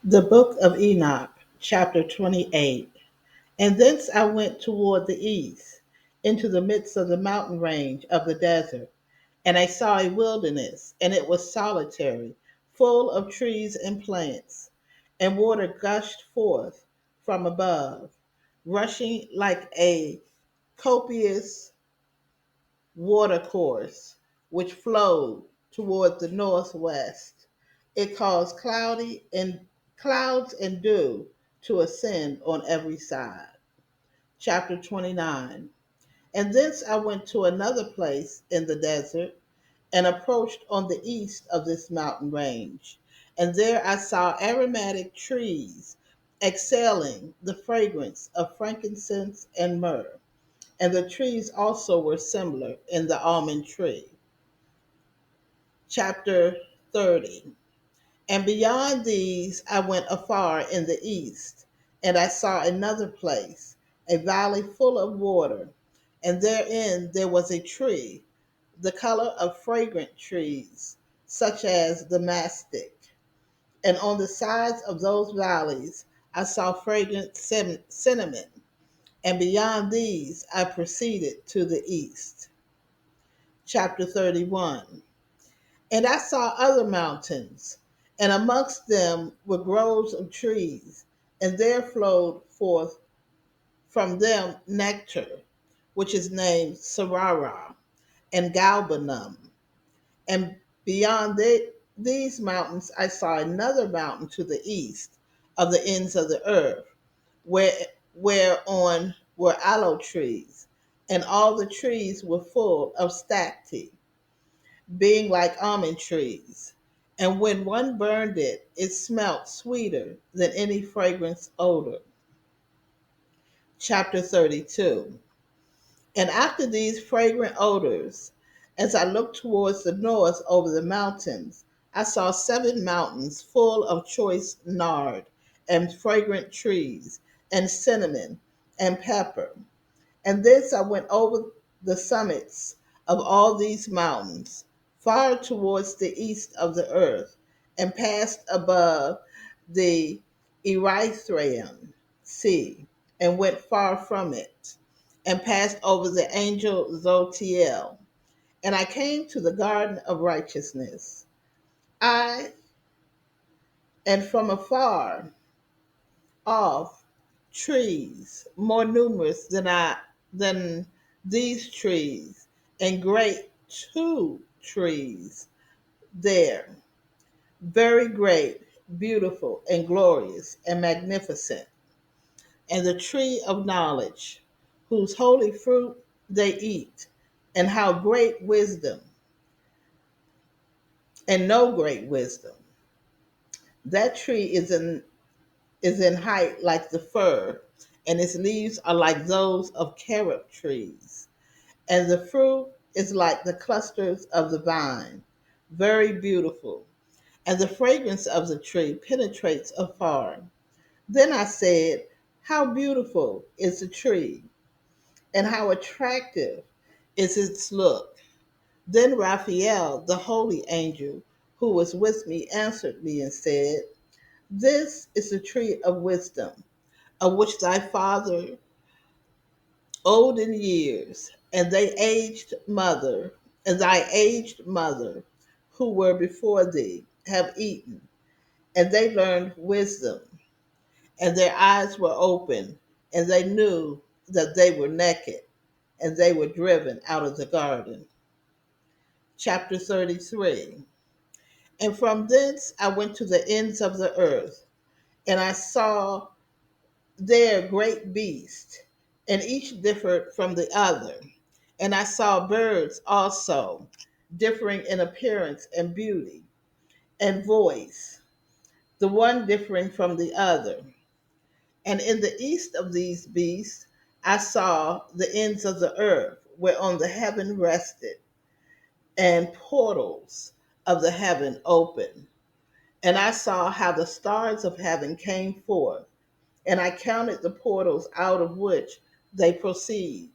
The Book of Enoch, chapter 28. And thence I went toward the east, into the midst of the mountain range of the desert. And I saw a wilderness, and it was solitary, full of trees and plants. And water gushed forth from above, rushing like a copious watercourse, which flowed toward the northwest. It caused clouds and dew to ascend on every side. Chapter 29. And thence I went to another place in the desert and approached on the east of this mountain range. And there I saw aromatic trees exhaling the fragrance of frankincense and myrrh. And the trees also were similar in the almond tree. Chapter 30. And beyond these I went afar in the east, and I saw another place, a valley full of water, and therein there was a tree, the color of fragrant trees, such as the mastic. And on the sides of those valleys I saw fragrant cinnamon, and beyond these I proceeded to the east. Chapter 31. And I saw other mountains, and amongst them were groves of trees, and there flowed forth from them nectar, which is named Sarara and Galbanum. And beyond these mountains, I saw another mountain to the east of the ends of the earth, where whereon were aloe trees, and all the trees were full of stacte, being like almond trees. And when one burned it, it smelt sweeter than any fragrance odor. Chapter 32. And after these fragrant odors, as I looked towards the north over the mountains, I saw 7 mountains full of choice nard and fragrant trees and cinnamon and pepper. And thence I went over the summits of all these mountains, far towards the east of the earth, and passed above the Erythraean Sea, and went far from it, and passed over the angel Zotiel. And I came to the garden of righteousness. I, and from afar off, trees more numerous than these trees, and great 2 trees there, very great, beautiful, and glorious, and magnificent, and the tree of knowledge, whose holy fruit they eat, and how great wisdom, and no great wisdom. That tree is in height like the fir, and its leaves are like those of carob trees, and the fruit is like the clusters of the vine, very beautiful, and the fragrance of the tree penetrates afar. Then I said, how beautiful is the tree, and how attractive is its look. Then Raphael, the holy angel who was with me, answered me and said, this is the tree of wisdom, of which thy father old in years, and thy aged mother, who were before thee, have eaten, and they learned wisdom, and their eyes were open, and they knew that they were naked, and they were driven out of the garden. Chapter 33. And from thence I went to the ends of the earth, and I saw there great beasts, and each differed from the other. And I saw birds also, differing in appearance and beauty and voice, the one differing from the other. And in the east of these beasts I saw the ends of the earth, whereon the heaven rested, and portals of the heaven opened. And I saw how the stars of heaven came forth, and I counted the portals out of which they proceed,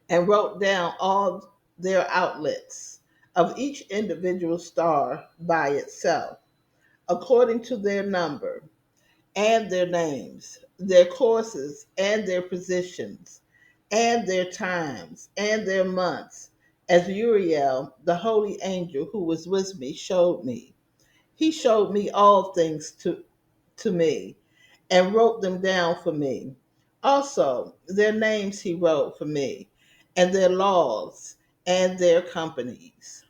and wrote down all their outlets of each individual star by itself. according to their number and their names, their courses and their positions, and their times and their months, as Uriel, the holy angel who was with me, showed me. He showed me all things to me and wrote them down for me. Also, their names he wrote for me, and their laws and their companies.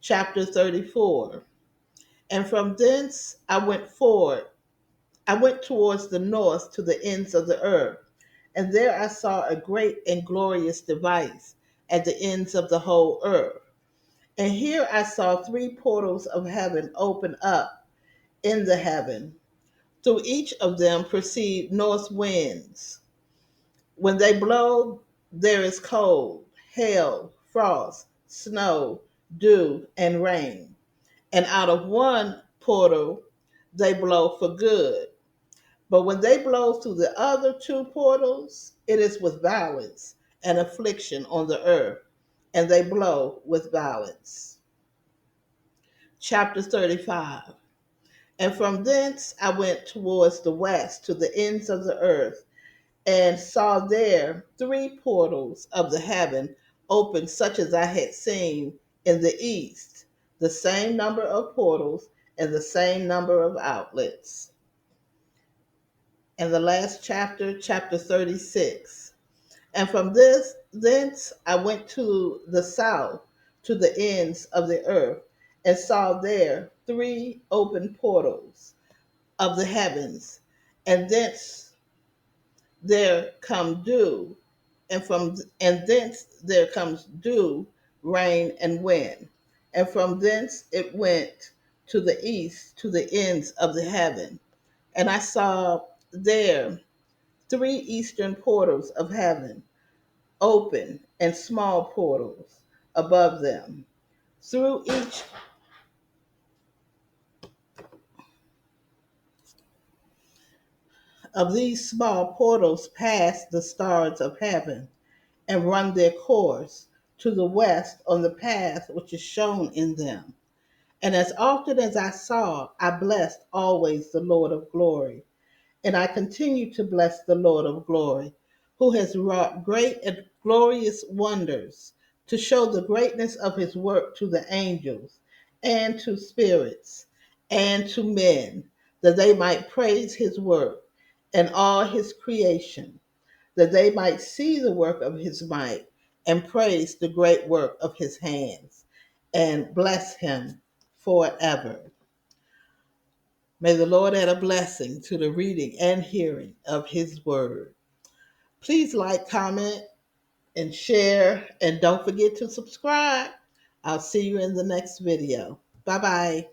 Chapter 34. And from thence I went forward. I went towards the north to the ends of the earth, and there I saw a great and glorious device at the ends of the whole earth. And here I saw three portals of heaven open up in the heaven. Through each of them proceed north winds. When they blow, there is cold, hail, frost, snow, dew, and rain. And out of one portal they blow for good. But when they blow through the other two portals, it is with violence and affliction on the earth, and they blow with violence. Chapter 35. And from thence I went towards the west to the ends of the earth, and saw there three portals of the heaven open, such as I had seen in the east, the same number of portals and the same number of outlets. And the last chapter, chapter 36. And from thence I went to the south, to the ends of the earth, and saw there three open portals of the heavens, and thence there come dew, and thence there comes dew, rain, and wind. And from thence it went to the east, to the ends of the heaven. And I saw there three eastern portals of heaven open, and small portals above them. Through each of these small portals pass the stars of heaven and run their course to the west on the path which is shown in them. And as often as I saw, I blessed always the Lord of glory. And I continue to bless the Lord of glory, who has wrought great and glorious wonders, to show the greatness of his work to the angels, and to spirits, and to men, that they might praise his work and all his creation, that they might see the work of his might, and praise the great work of his hands, and bless him forever. May the Lord add a blessing to the reading and hearing of his word. Please like, comment, and share, and don't forget to subscribe. I'll see you in the next video. Bye bye.